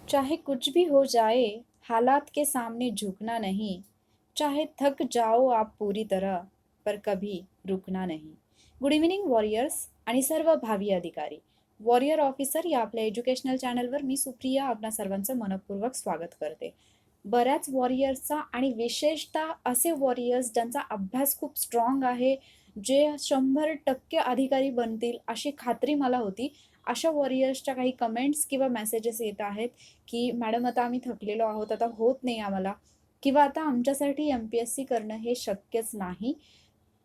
चाहे कुछ भी हो जाए, हालात के सामने झुकना नहीं। चाहे थक जाओ आप पूरी तरह, पर कभी रुकना नहीं. गुड इव्हनिंग वॉरियर्स आणि सर्व भावी अधिकारी. वॉरियर ऑफिसर या आपल्या एज्युकेशनल चॅनलवर मी सुप्रिया आपणा सर्वांचं मनपूर्वक स्वागत करते. बऱ्याच वॉरियर्सचा आणि विशेषतः असे वॉरियर्स ज्यांचा अभ्यास खूप स्ट्रॉंग आहे, जे 100% अधिकारी बनतील अशी खात्री मला होती. अशा वॉरियर्सच्या काही कमेंट्स किंवा मेसेजेस येत आहेत, की मॅडम आता आम्ही थकलेलो आहोत, आता होत नाही आम्हाला, किंवा आता आमच्यासाठी एम-पी-एस-सी करणं हे शक्यच नाही.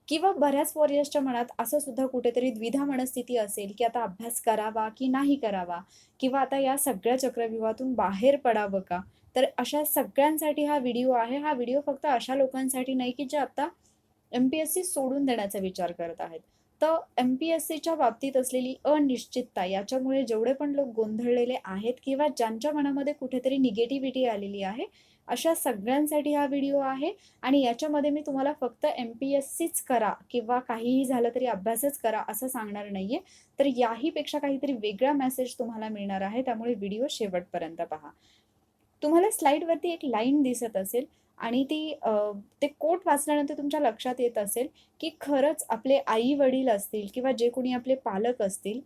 किंवा बऱ्याच वॉरियर्सच्या मनात असं सुद्धा कुठेतरी द्विधा मनस्थिती असेल, की आता अभ्यास करावा की नाही करावा? किंवा आता या सगळ्या चक्रव्यूहातून बाहेर पडावं का? तर अशा सगळ्यांसाठी हा व्हिडिओ आहे. हा व्हिडिओ फक्त अशा लोकांसाठी नाही, की जे आता एम-पी-एस-सी सोडून देण्याचा विचार करत आहेत. तर एम-पी-एस-सीच्या बाबतीत असलेली अनिश्चितता याच्यामुळे जेवढे पण लोक गोंधळलेले आहेत किंवा ज्यांच्या मनामध्ये कुठेतरी निगेटिव्हिटी आलेली आहे, अशा सगळ्यांसाठी हा व्हिडिओ आहे. आणि याच्यामध्ये मी तुम्हाला फक्त एम-पी-एस-सीच करा किंवा काहीही झालं तरी अभ्यासच करा असं सांगणार नाहीये. तर याहीपेक्षा काहीतरी वेगळा मेसेज तुम्हाला मिळणार आहे. त्यामुळे व्हिडिओ शेवटपर्यंत पहा. तुम्हाला स्लाइडवरती एक लाईन दिसत असेल आणि ते कोट वाचल्यानंतर तुमच्या लक्षात येत असेल, की खरंच आपले आई-वडील असतील किंवा जे कोणी आपले पालक असतील,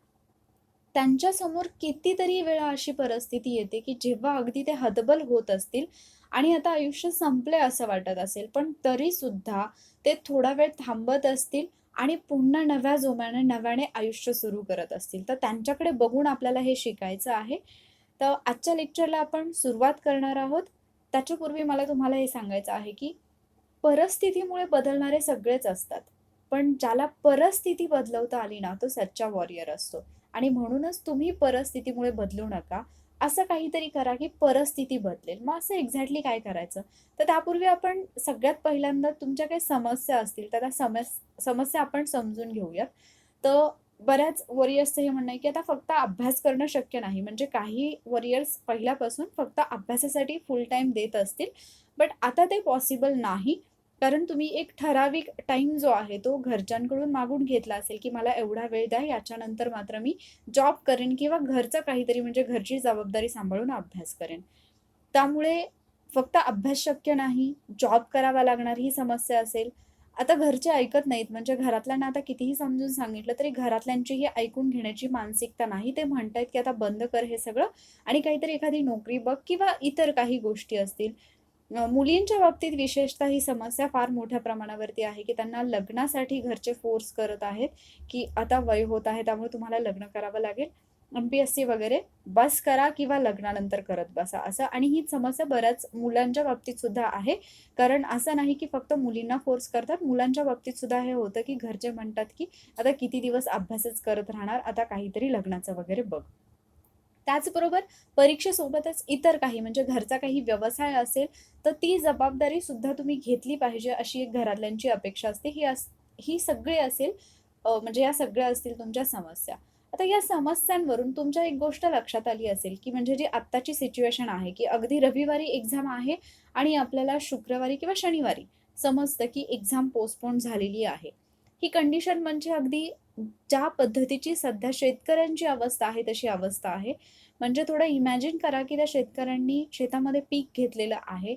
त्यांच्यासमोर कितीतरी वेळा अशी परिस्थिती येते, की जेव्हा अगदी ते हतबल होत असतील आणि आता आयुष्य संपलंय असं वाटत असेल, पण तरीसुद्धा ते थोडा वेळ थांबत असतील आणि पुन्हा नव्या जोमाने, नव्याने आयुष्य सुरू करत असतील. तर त्यांच्याकडे बघून आपल्याला हे शिकायचं आहे. तर आजच्या लेक्चरला आपण सुरुवात करणार आहोत. त्याच्यापूर्वी मला तुम्हाला हे सांगायचं आहे, की परिस्थितीमुळे बदलणारे सगळेच असतात. पण ज्याला परिस्थिती बदलवता आली ना, तो सच्चा वॉरियर असतो. आणि म्हणूनच तुम्ही परिस्थितीमुळे बदलू नका. असं काहीतरी करा, की परिस्थिती बदलेल. मग असं एक्झॅक्टली काय करायचं? तर त्यापूर्वी आपण सगळ्यात पहिल्यांदा तुमच्या काही समस्या असतील, तर त्या समस्या आपण समजून घेऊयात. तर बऱ्याच वॉरियर्सचं हे म्हणणं आहे, की आता फक्त अभ्यास करणं शक्य नाही. म्हणजे काही वॉरियर्स पहिल्यापासून फक्त अभ्यासासाठी फुल टाईम देत असतील. बट आता ते पॉसिबल नाही. कारण तुम्ही एक ठराविक टाईम जो आहे, तो घरच्यांकडून मागून घेतला असेल, की मला एवढा वेळ द्या, याच्यानंतर मात्र मी जॉब करेन किंवा घरचं काहीतरी म्हणजे घरची जबाबदारी सांभाळून अभ्यास करेन. त्यामुळे फक्त अभ्यास शक्य नाही, जॉब करावा लागणार ही समस्या असेल. आता घरचे ऐकत नाहीत म्हणजे घरातल्यांना आता कितीही समजून सांगितलं तरी घरातल्यांचीही ऐकून घेण्याची मानसिकता नाही. ते म्हणतायत, की आता बंद कर हे सगळं आणि काहीतरी एखादी नोकरी बघ किंवा इतर काही गोष्टी असतील. मुलींच्या बाबतीत विशेषतः ही समस्या फार मोठ्या प्रमाणावरती आहे, की त्यांना लग्नासाठी घरचे फोर्स करत आहेत, की आता वय होत आहे त्यामुळे तुम्हाला लग्न करावं लागेल. एम-पी-एस-सी वगैरे बस करा किंवा लग्नानंतर करत बसा असं. आणि ही समस्या बऱ्याच मुलांच्या बाबतीत सुद्धा आहे. कारण असं नाही, की फक्त मुलींना फोर्स करतात. मुलांच्या बाबतीत सुद्धा हे होतं, की घरचे म्हणतात, की आता किती दिवस अभ्यासच करत राहणार, आता काहीतरी लग्नाचं वगैरे बघ. त्याचबरोबर परीक्षेसोबतच इतर काही म्हणजे घरचा काही व्यवसाय असेल, तर ती जबाबदारी सुद्धा तुम्ही घेतली पाहिजे अशी एक घरातल्यांची अपेक्षा असते. ही सगळी असेल म्हणजे या सगळ्या असतील तुमच्या समस्या. आता या समस्यांवरून तुमच्या एक गोष्ट लक्षात आली असेल, की म्हणजे जी आत्ताची सिच्युएशन आहे, की अगदी रविवारी एक्झाम आहे आणि आपल्याला शुक्रवारी किंवा शनिवारी समजतं, की एक्झाम पोस्टपोन झालेली आहे. ही कंडिशन म्हणजे अगदी ज्या पद्धतीची सध्या शेतकऱ्यांची अवस्था आहे, तशी अवस्था आहे. म्हणजे थोडं इमॅजिन करा, की त्या शेतकऱ्यांनी शेतामध्ये पीक घेतलेलं आहे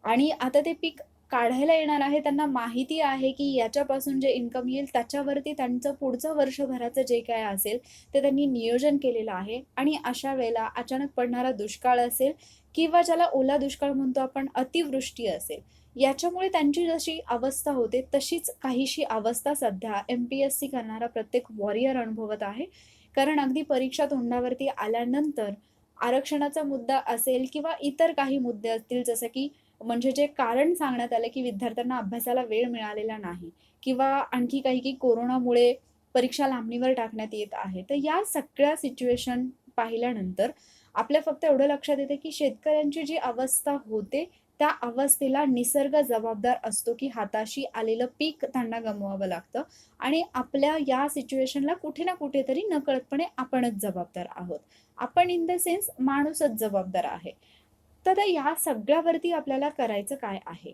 आणि आता ते पीक काढायला येणार आहे. त्यांना माहिती आहे, की याच्यापासून जे इन्कम येईल त्याच्यावरती त्यांचं पुढचं वर्षभराचं जे काही असेल, ते त्यांनी नियोजन केलेलं आहे आणि अशा वेळेला अचानक पडणारा दुष्काळ असेल किंवा ज्याला ओला दुष्काळ म्हणतो आपण, अतिवृष्टी असेल. याच्यामुळे त्यांची जशी अवस्था होते, तशीच काहीशी अवस्था सध्या एम-पी-एस-सी करणारा प्रत्येक वॉरियर अनुभवत आहे. कारण अगदी परीक्षा तोंडावरती आल्यानंतर आरक्षणाचा मुद्दा असेल किंवा इतर काही मुद्दे असतील, जसं की म्हणजे जे कारण सांगण्यात आलं, की विद्यार्थ्यांना अभ्यासाला वेळ मिळालेला नाही किंवा आणखी काही, की कोरोनामुळे परीक्षा लांबणीवर टाकण्यात येत आहे. तर या सगळ्या सिच्युएशन पाहिल्यानंतर आपल्या फक्त एवढं लक्षात येतं, की शेतकऱ्यांची जी अवस्था होते, त्या अवस्थेला निसर्ग जबाबदार असतो, की हाताशी आलेलं पीक त्यांना गमवावं लागतं आणि आपल्या या सिच्युएशनला कुठे ना कुठेतरी नकळतपणे आपणच जबाबदार आहोत. आपण इन द सेन्स माणूसच जबाबदार आहे. तर या सगळ्यावरती आपल्याला करायचं काय आहे?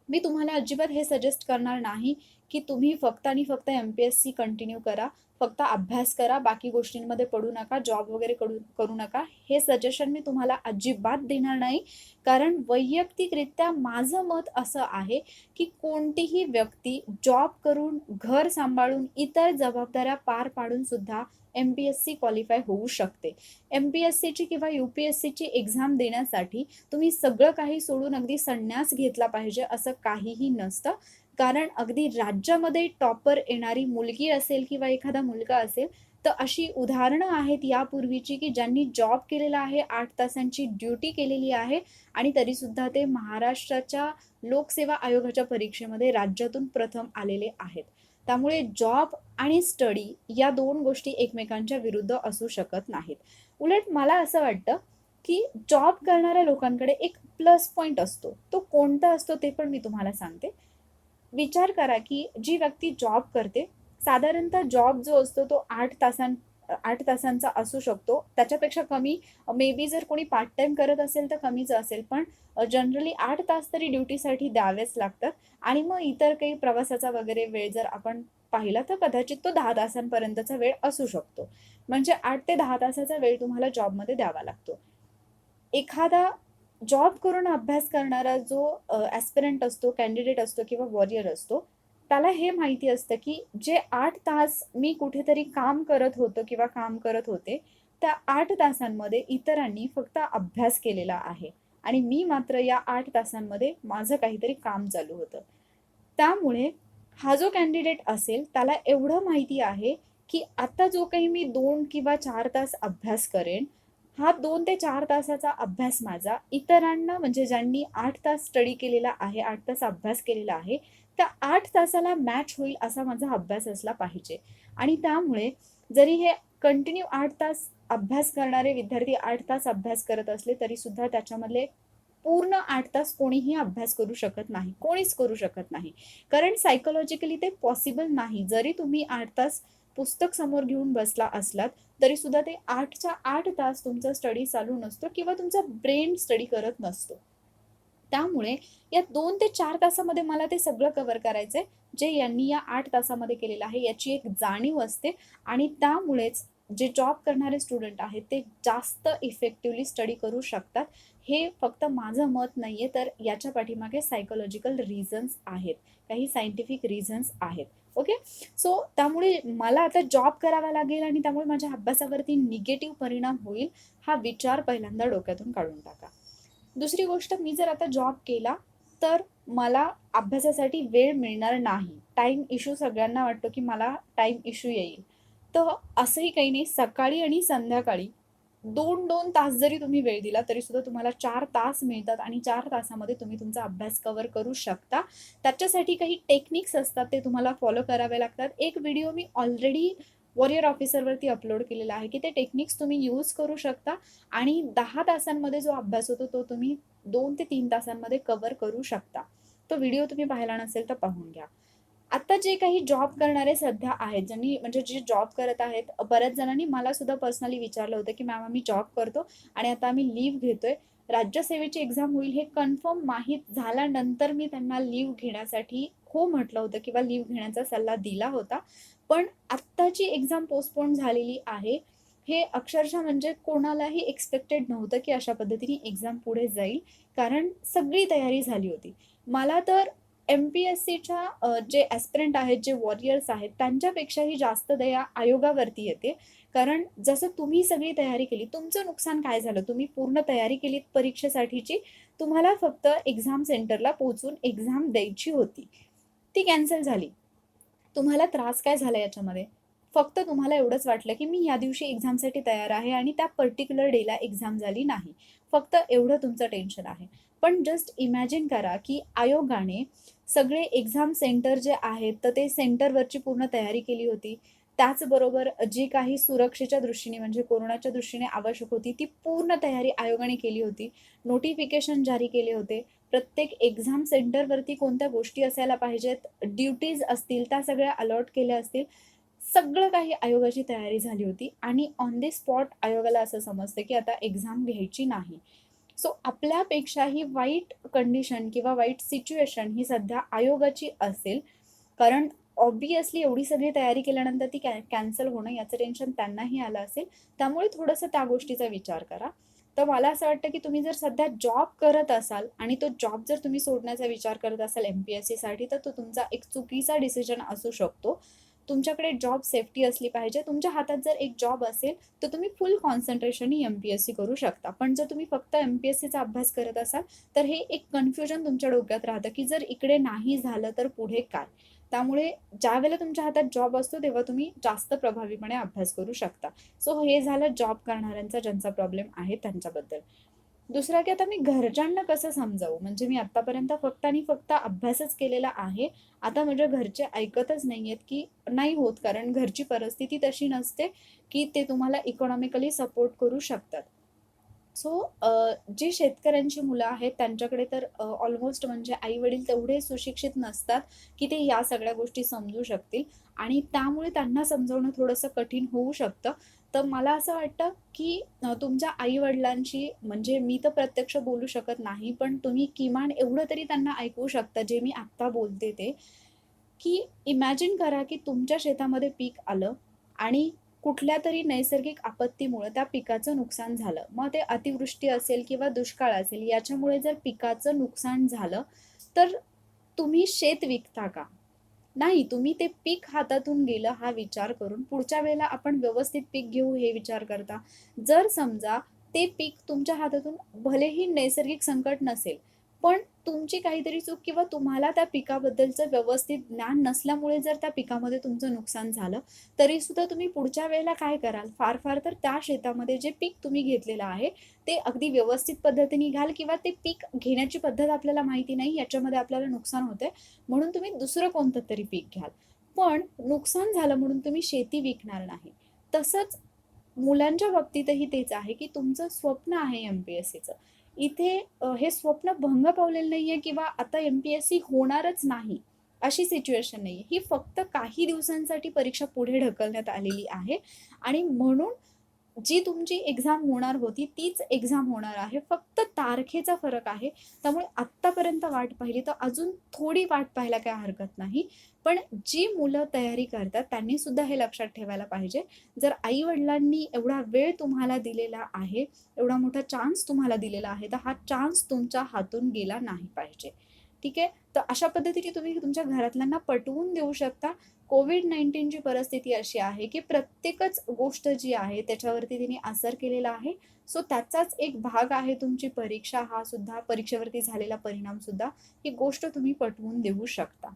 मी तुम्हाला अजिबात हे सजेस्ट करणार नाही, की तुम्ही फक्त आणि फक्त एम-पी-एस-सी कंटिन्यू करा. फक्त अभ्यास करा, बाकी गोष्टींमध्ये पडू नका, जॉब वगैरे करू नका. हे सजेशन मी तुम्हाला अजिबात देणार नाही. कारण वैयक्तिकरित्या माझं मत असं आहे, की कोणतीही व्यक्ती जॉब करून, घर सांभाळून, इतर जबाबदाऱ्या पार पाडून सुद्धा एम-पी-एस-सी क्वालिफाय होऊ शकते. एम-पी-एस-सीची किंवा यू-पी-एस-सीची एक्झाम देण्यासाठी तुम्ही सगळं काही सोडून अगदी संन्यास घेतला पाहिजे असं काहीही नसतं. कारण अगदी राज्यामध्ये टॉपर येणारी मुलगी असेल किंवा एखादा मुलगा असेल, तर अशी उदाहरणं आहेत यापूर्वीची, की ज्यांनी जॉब केलेला आहे, 8 तासांची ड्युटी केलेली आहे आणि तरीसुद्धा ते महाराष्ट्राच्या लोकसेवा आयोगाच्या परीक्षेमध्ये राज्यातून प्रथम आलेले आहेत. त्यामुळे जॉब आणि स्टडी या 2 गोष्टी एकमेकांच्या विरुद्ध असू शकत नाहीत. उलट मला असं वाटतं, की जॉब करणाऱ्या लोकांकडे एक प्लस पॉइंट असतो. तो कोणता असतो ते पण मी तुम्हाला सांगते. विचार करा, की जी व्यक्ती जॉब करते, साधारणतः जॉब जो असतो तो 8 तासांचा असू शकतो. त्याच्यापेक्षा कमी मे बी जर कोणी पार्ट टाईम करत असेल तर कमीच असेल. पण जनरली 8 तास तरी ड्युटीसाठी द्यावेच लागतात आणि मग इतर काही प्रवासाचा वगैरे वेळ जर आपण पाहिला तर कदाचित तो 10 तासांपर्यंतचा वेळ असू शकतो. म्हणजे 8 ते 10 तासाचा वेळ तुम्हाला जॉबमध्ये द्यावा लागतो. एखादा जॉब करून अभ्यास करणारा जो ॲस्पिरंट असतो, कॅन्डिडेट असतो किंवा वॉरियर असतो, त्याला हे माहिती असतं, की जे 8 तास मी कुठेतरी काम करत होतो किंवा काम करत होते, त्या 8 तासांमध्ये इतरांनी फक्त अभ्यास केलेला आहे आणि मी मात्र या 8 तासांमध्ये माझं काहीतरी काम चालू होतं. त्यामुळे हा जो कॅन्डिडेट असेल, त्याला एवढं माहिती आहे, की आता जो काही मी 2 किंवा 4 तास अभ्यास करेन, हा 2 ते 4 तासाचा अभ्यास माझा इतरांना म्हणजे ज्यांनी 8 तास स्टडी केलेला आहे, 8 तास अभ्यास केलेला आहे, त्या 8 तासाला मॅच होईल असा माझा अभ्यास असला पाहिजे. आणि त्यामुळे जरी हे कंटिन्यू 8 तास अभ्यास करणारे विद्यार्थी 8 तास अभ्यास करत असले, तरीसुद्धा त्याच्यामधले पूर्ण 8 तास कोणीही अभ्यास करू शकत नाही. कोणीच करू शकत नाही. कारण सायकॉलॉजिकली ते पॉसिबल नाही. जरी तुम्ही 8 तास पुस्तक समोर घेऊन बसला असलात, तरीसुद्धा ते 8च्या 8 तास तुमचा स्टडी चालू नसतो किंवा तुमचा ब्रेन स्टडी करत नसतो. त्यामुळे या 2 ते 4 तासामध्ये मला ते सगळं कव्हर करायचंय, जे यांनी या 8 तासामध्ये केलेलं आहे, याची एक जाणीव असते आणि त्यामुळेच जे जॉब करणारे स्टुडंट आहेत, ते जास्त इफेक्टिव्हली स्टडी करू शकतात. हे फक्त माझं मत नाहीये, तर याच्या पाठीमागे सायकॉलॉजिकल रिझन्स आहेत. काही सायंटिफिक रिझन्स आहेत. ओके. सो त्यामुळे मला आता जॉब करावा लागेल आणि त्यामुळे माझ्या अभ्यासावरती निगेटिव्ह परिणाम होईल, हा विचार पहिल्यांदा डोक्यातून काढून टाका. दुसरी गोष्ट, मी जर आता जॉब केला, तर मला अभ्यासासाठी वेळ मिळणार नाही. टाईम इश्यू सगळ्यांना वाटतो, की मला टाईम इश्यू येईल. तर असंही काही नाही. सकाळी आणि संध्याकाळी 2-2 तास जरी तुम्ही वेळ दिला, तरीसुद्धा तुम्हाला 4 तास मिळतात आणि 4 तासामध्ये तुम्ही तुमचा अभ्यास कव्हर करू शकता. त्याच्यासाठी काही टेक्निक्स असतात, ते तुम्हाला फॉलो करावे लागतात. एक व्हिडिओ मी ऑलरेडी वॉरियर ऑफिसरवरती अपलोड केलेला आहे, की ते टेक्निक्स तुम्ही यूज करू शकता आणि 10 तासांमध्ये जो अभ्यास होतो, तो तुम्ही 2 ते 3 तासांमध्ये कव्हर करू शकता. तो व्हिडिओ तुम्ही पाहिला नसेल तर पाहून घ्या. आता जे काही जॉब करणारे सध्या आहेत, ज्यांनी म्हणजे जे जॉब करत आहेत, बऱ्याच जणांनी मला सुद्धा पर्सनली विचारलं होतं, की "मॅम आम्ही जॉब करतो आणि आता आम्ही लीव्ह घेतोय. राज्यसेवेची एक्झाम होईल हे कन्फर्म माहीत झाल्यानंतर मी त्यांना लीव्ह घेण्यासाठी हो म्हटलं होतं किंवा लीव्ह घेण्याचा सल्ला दिला होता. पण आत्ताची एक्झाम पोस्टपोन झालेली आहे. हे अक्षरशः म्हणजे कोणालाही एक्स्पेक्टेड नव्हतं, की अशा पद्धतीने एक्झाम पुढे जाईल. कारण सगळी तयारी झाली होती. मला तर एम-पी-एस-सीच्या जे ॲस्पिरंट आहेत, जे वॉरियर्स आहेत, त्यांच्यापेक्षाही जास्त दया आयोगावरती येते. कारण जसं तुम्ही सगळी तयारी केली, तुमचं नुकसान काय झालं? तुम्ही पूर्ण तयारी केलीत परीक्षेसाठीची, तुम्हाला फक्त एक्झाम सेंटरला पोहोचून एक्झाम द्यायची होती. ती कॅन्सल झाली. तुम्हाला त्रास काय झाला याच्यामध्ये? फक्त तुम्हाला एवढंच वाटलं, की मी या दिवशी एक्झामसाठी तयार आहे आणि त्या पर्टिक्युलर डेला एक्झाम झाली नाही. फक्त एवढं तुमचं टेन्शन आहे. पण जस्ट इमॅजिन करा, की आयोगाने सगळे एक्झाम सेंटर जे आहेत, तर ते सेंटरवरची पूर्ण तयारी केली होती. त्याचबरोबर जी काही सुरक्षेच्या दृष्टीने म्हणजे कोरोनाच्या दृष्टीने आवश्यक होती, ती पूर्ण तयारी आयोगाने केली होती. नोटिफिकेशन जारी केले होते. प्रत्येक एक्झाम सेंटरवरती कोणत्या गोष्टी असायला पाहिजेत, ड्युटीज असतील, त्या सगळ्या अलॉट केल्या असतील. सगळं काही आयोगाची तयारी झाली होती आणि ऑन द स्पॉट आयोगाला असं समजतं, की आता एक्झाम घ्यायची नाही. सो आपल्यापेक्षाही वाईट कंडिशन किंवा वाईट सिच्युएशन ही सध्या आयोगाची असेल. कारण ऑब्व्हियसली एवढी सगळी तयारी केल्यानंतर ती कॅन्सल होणं याचं टेन्शन त्यांनाही आलं असेल. त्यामुळे थोडंसं त्या गोष्टीचा विचार करा. तर मला असं वाटतं, की तुम्ही जर सध्या जॉब करत असाल आणि तो जॉब जर तुम्ही सोडण्याचा विचार करत असाल एम-पी-एस-सीसाठी, तर तो तुमचा एक चुकीचा डिसिजन असू शकतो. तुमच्याकडे जॉब सेफ्टी असली पाहिजे. तुमच्या हातात जर एक जॉब असेल, तर तुम्ही फुल कॉन्सन्ट्रेशननी एम-पी-एस-सी करू शकता. पण जर तुम्ही फक्त एम-पी-एस-सीचा अभ्यास करत असाल, तर हे एक कन्फ्युजन तुमच्या डोक्यात राहतं, की जर इकडे नाही झालं तर पुढे काय? त्यामुळे ज्यावेळेला तुमच्या हातात जॉब असतो, तेव्हा तुम्ही जास्त प्रभावीपणे अभ्यास करू शकता. सो हे झालं जॉब करणाऱ्यांचा ज्यांचा प्रॉब्लेम आहे त्यांच्याबद्दल. दुसरं की आता मी घरच्यांना कसं समजावू? म्हणजे मी आत्तापर्यंत फक्त आणि फक्त अभ्यासच केलेला आहे. आता माझ्या घरचे ऐकतच नाहीयेत, की नाही होत कारण घरची परिस्थिती तशी नसते, की ते तुम्हाला इकॉनॉमिकली सपोर्ट करू शकतात. सो जी शेतकऱ्यांची मुलं आहेत त्यांच्याकडे तर ऑलमोस्ट म्हणजे आई-वडील तेवढे सुशिक्षित नसतात, की ते या सगळ्या गोष्टी समजू शकतील आणि त्यामुळे त्यांना समजावणं थोडंसं कठीण होऊ शकतं. तर मला असं वाटतं, की तुमच्या आई-वडिलांशी म्हणजे मी तर प्रत्यक्ष बोलू शकत नाही, पण तुम्ही किमान एवढं तरी त्यांना ऐकवू शकता, जे मी आत्ता बोलते ते, की इमॅजिन करा, की तुमच्या शेतामध्ये पीक आलं आणि कुठल्यातरी नैसर्गिक आपत्तीमुळं त्या पिकाचं नुकसान झालं. मग ते अतिवृष्टी असेल किंवा दुष्काळ असेल, याच्यामुळे जर पिकाचं नुकसान झालं, तर तुम्ही शेत विकता का? नाही, तुम्ही ते पीक हातातून गेलं हा विचार करून पुढच्या वेळेला आपण व्यवस्थित पीक घेऊ हे विचार करता. जर समजा ते पीक तुमच्या हातातून भलेही नैसर्गिक संकट नसेल, पण तुमची काहीतरी चूक किंवा तुम्हाला त्या पिकाबद्दलचं व्यवस्थित ज्ञान नसल्यामुळे जर त्या पिकामध्ये तुमचं नुकसान झालं, तरीसुद्धा तुम्ही पुढच्या वेळेला काय कराल? फार-फार तर त्या शेतामध्ये जे पीक तुम्ही घेतलेलं आहे, ते अगदी व्यवस्थित पद्धतीने घ्याल किंवा ते पीक घेण्याची पद्धत आपल्याला माहिती नाही, याच्यामध्ये आपल्याला नुकसान होतंय, म्हणून तुम्ही दुसरं कोणतं तरी पीक घ्याल. पण नुकसान झालं म्हणून तुम्ही शेती विकणार नाही. तसंच मुलांच्या बाबतीतही तेच आहे, की तुमचं स्वप्न आहे एम-पी-एस-सीचं. इथे हे स्वप्न भंग पावलेलं नाहीये किंवा आता एम-पी-एस-सी होणारच नाही, अशी सिच्युएशन नाहीये. ही फक्त काही दिवसांसाठी परीक्षा पुढे ढकलण्यात आलेली आहे आणि म्हणून जी तुमची एक्झाम होणार होती, तीच एक्झाम होणार आहे. फक्त तारखेचा फरक आहे. त्यामुळे आत्तापर्यंत वाट पाहिली तर अजून थोडी वाट पाहायला काही हरकत नाही. पण जी मुलं तयारी करतात त्यांनी सुद्धा हे लक्षात ठेवायला पाहिजे. जर आई-वडिलांनी एवढा वेळ तुम्हाला दिलेला आहे, एवढा मोठा चान्स तुम्हाला दिलेला आहे, तर हा चान्स तुमच्या हातून गेला नाही पाहिजे. ठीक आहे? तर अशा पद्धतीने तुम्ही तुमच्या घरातल्यांना पटवून देऊ शकता. कोविड-19 ची परिस्थिती अशी आहे, की प्रत्येकच गोष्ट जी आहे त्याच्यावरती तिने असर केलेला आहे. सो त्याचाच एक भाग आहे तुमची परीक्षा हा सुद्धा परीक्षेवरती झालेला परिणाम सुद्धा. ही गोष्ट तुम्ही पटवून देऊ शकता.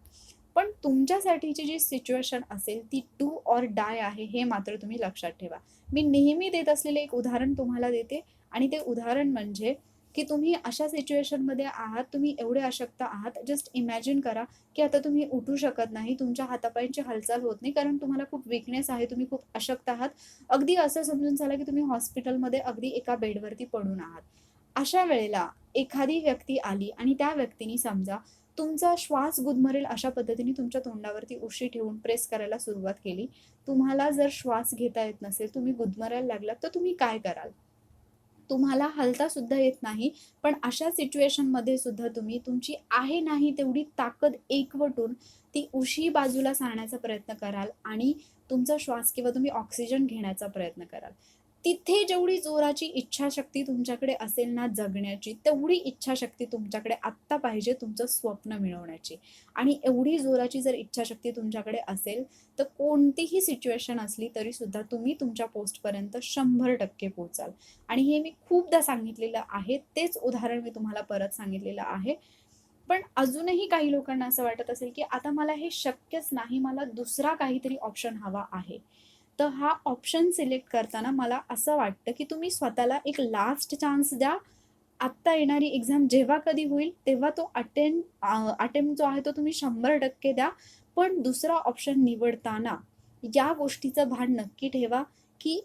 पण तुमच्यासाठीची जी सिच्युएशन असेल ती डू ऑर डाय आहे हे मात्र तुम्ही लक्षात ठेवा. मी नेहमी देत असलेले एक उदाहरण तुम्हाला देते आणि ते उदाहरण म्हणजे, की तुम्ही अशा सिच्युएशनमध्ये आहात, तुम्ही एवढे अशक्त आहात. जस्ट इमॅजिन करा, की आता तुम्ही उठू शकत नाही, तुमच्या हातापायांची हालचाल होत नाही कारण तुम्हाला खूप वीकनेस आहे, तुम्ही खूप अशक्त आहात. अगदी असं समजून चला, की तुम्ही हॉस्पिटलमध्ये अगदी एका बेडवरती पडून आहात. अशा वेळेला एखादी व्यक्ती आली आणि त्या व्यक्तीने समजा तुमचा श्वास गुदमरेल अशा पद्धतीने तुमच्या तोंडावरती उशी ठेवून प्रेस करायला सुरुवात केली. तुम्हाला जर श्वास घेता येत नसेल, तुम्ही गुदमरायला लागलात, तर तुम्ही काय कराल? तुम्हाला हलता सुद्धा येत नाही. पण अशा सिच्युएशनमध्ये सुद्धा तुम्ही तुमची आहे नाही तेवढी ताकद एकवटून ती उशी बाजूला सारण्याचा प्रयत्न कराल आणि तुमचा श्वास किंवा तुम्ही ऑक्सिजन घेण्याचा प्रयत्न कराल. तिथे जेवढी जोराची इच्छाशक्ती तुमच्याकडे असेल ना जगण्याची, तेवढी इच्छाशक्ती तुमच्याकडे आत्ता पाहिजे तुमचं स्वप्न मिळवण्याची. आणि एवढी जोराची जर इच्छाशक्ती तुमच्याकडे असेल, तर कोणतीही सिच्युएशन असली तरीसुद्धा तुम्ही तुमच्या पोस्टपर्यंत 100% पोहोचाल. आणि हे मी खूपदा सांगितलेलं आहे. तेच उदाहरण मी तुम्हाला परत सांगितलेलं आहे. पण अजूनही काही लोकांना असं वाटत असेल, की आता मला हे शक्यच नाही, मला दुसरा काहीतरी ऑप्शन हवा आहे. तर हा ऑप्शन सिलेक्ट करताना मला असं वाटतं, की तुम्ही स्वतःला एक लास्ट चान्स द्या. आत्ता येणारी एक्झाम जेव्हा कधी होईल, तेव्हा तो अटेम्प्ट जो आहे तो तुम्ही 100% द्या. पण दुसरा ऑप्शन निवडताना या गोष्टीचं भान नक्की ठेवा, की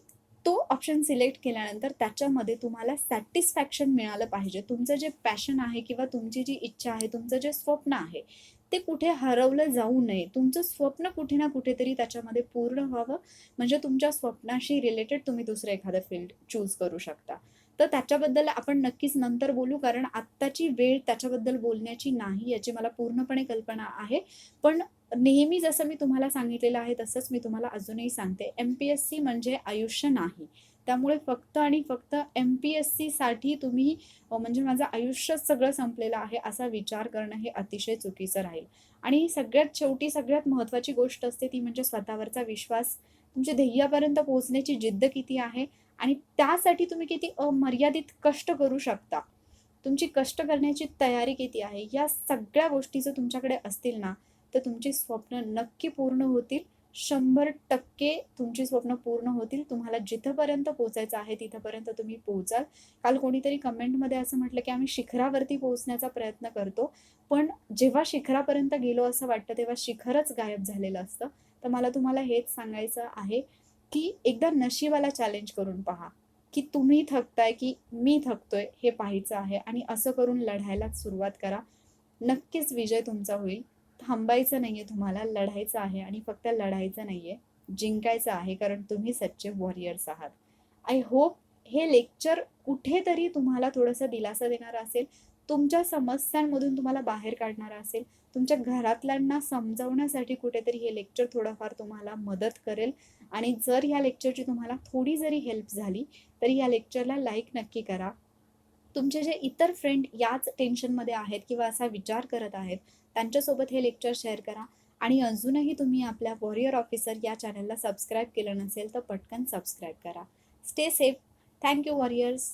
तो ऑप्शन सिलेक्ट केल्यानंतर त्याच्यामध्ये तुम्हाला सॅटिस्फॅक्शन मिळालं पाहिजे. तुमचं जे पॅशन आहे किंवा तुमची जी इच्छा आहे, तुमचं जे स्वप्न आहे, ते कुठे हरवलं जाऊ नये. तुमचं स्वप्न कुठे ना कुठेतरी त्याच्यामध्ये पूर्ण व्हावं, म्हणजे तुमच्या स्वप्नाशी रिलेटेड तुम्ही दुसरं एखादं फील्ड चूज करू शकता. तर त्याच्याबद्दल आपण नक्कीच नंतर बोलू, कारण आत्ताची वेळ त्याच्याबद्दल बोलण्याची नाही याची मला पूर्णपणे कल्पना आहे. पण नेहमी जसं मी तुम्हाला सांगितलेलं आहे तसंच मी तुम्हाला अजूनही सांगते, MPSC म्हणजे आयुष्य नाही. त्यामुळे फक्त आणि फक्त MPSCसाठी तुम्ही म्हणजे माझं आयुष्यच सगळं संपलेलं आहे असा विचार करणं हे अतिशय चुकीचं राहील. आणि सगळ्यात शेवटी सगळ्यात महत्त्वाची गोष्ट असते ती म्हणजे स्वतःवरचा विश्वास, तुमच्या ध्येयापर्यंत पोहोचण्याची जिद्द किती आहे आणि त्यासाठी तुम्ही किती अमर्यादित कष्ट करू शकता. तुमची कष्ट करण्याची तयारी किती आहे, या सगळ्या गोष्टी जर तुमच्याकडे असतील ना, तर तुमची स्वप्न नक्की पूर्ण होतील. 100% तुमची स्वप्न पूर्ण होतील. तुम्हाला जिथपर्यंत पोहोचायचं आहे तिथपर्यंत तुम्ही पोहोचाल. काल कोणीतरी कमेंटमध्ये असं म्हटलं, की आम्ही शिखरावरती पोहोचण्याचा प्रयत्न करतो. पण जेव्हा शिखरापर्यंत गेलो असं वाटतं, तेव्हा शिखरच गायब झालेलं असतं. तर मला तुम्हाला हेच सांगायचं आहे, की एकदा नशिबाला चॅलेंज करून पहा, की तुम्ही थकताय, की मी थकतोय हे पाहायचं आहे आणि असं करून लढायला सुरुवात करा. नक्कीच विजय तुमचा होईल. थांबायचं नाहीये तुम्हाला, लढायचं आहे आणि फक्त लढायचं नाहीये, जिंकायचं आहे कारण तुम्ही सच्चे वॉरियर्स आहात. आय होप हे लेक्चर कुठेतरी तुम्हाला थोडंसं दिलासा देणारं असेल, तुमच्या समस्यांमधून तुम्हाला बाहेर काढणारं असेल, तुमच्या घरातल्यांना समजावण्यासाठी कुठेतरी हे लेक्चर थोडंफार तुम्हाला मदत करेल आणि जर या लेक्चरची तुम्हाला थोडी जरी हेल्प झाली, तरी या लेक्चरला लाईक नक्की करा. तुमचे जे इतर फ्रेंड याच टेन्शनमध्ये आहेत किंवा असा विचार करत आहेत, त्यांच्यासोबत हे लेक्चर शेअर करा आणि अजूनही तुम्ही आपल्या वॉरियर ऑफिसर या चॅनलला सबस्क्राईब केलं नसेल तर पटकन सबस्क्राईब करा. Stay safe. Thank you warriors.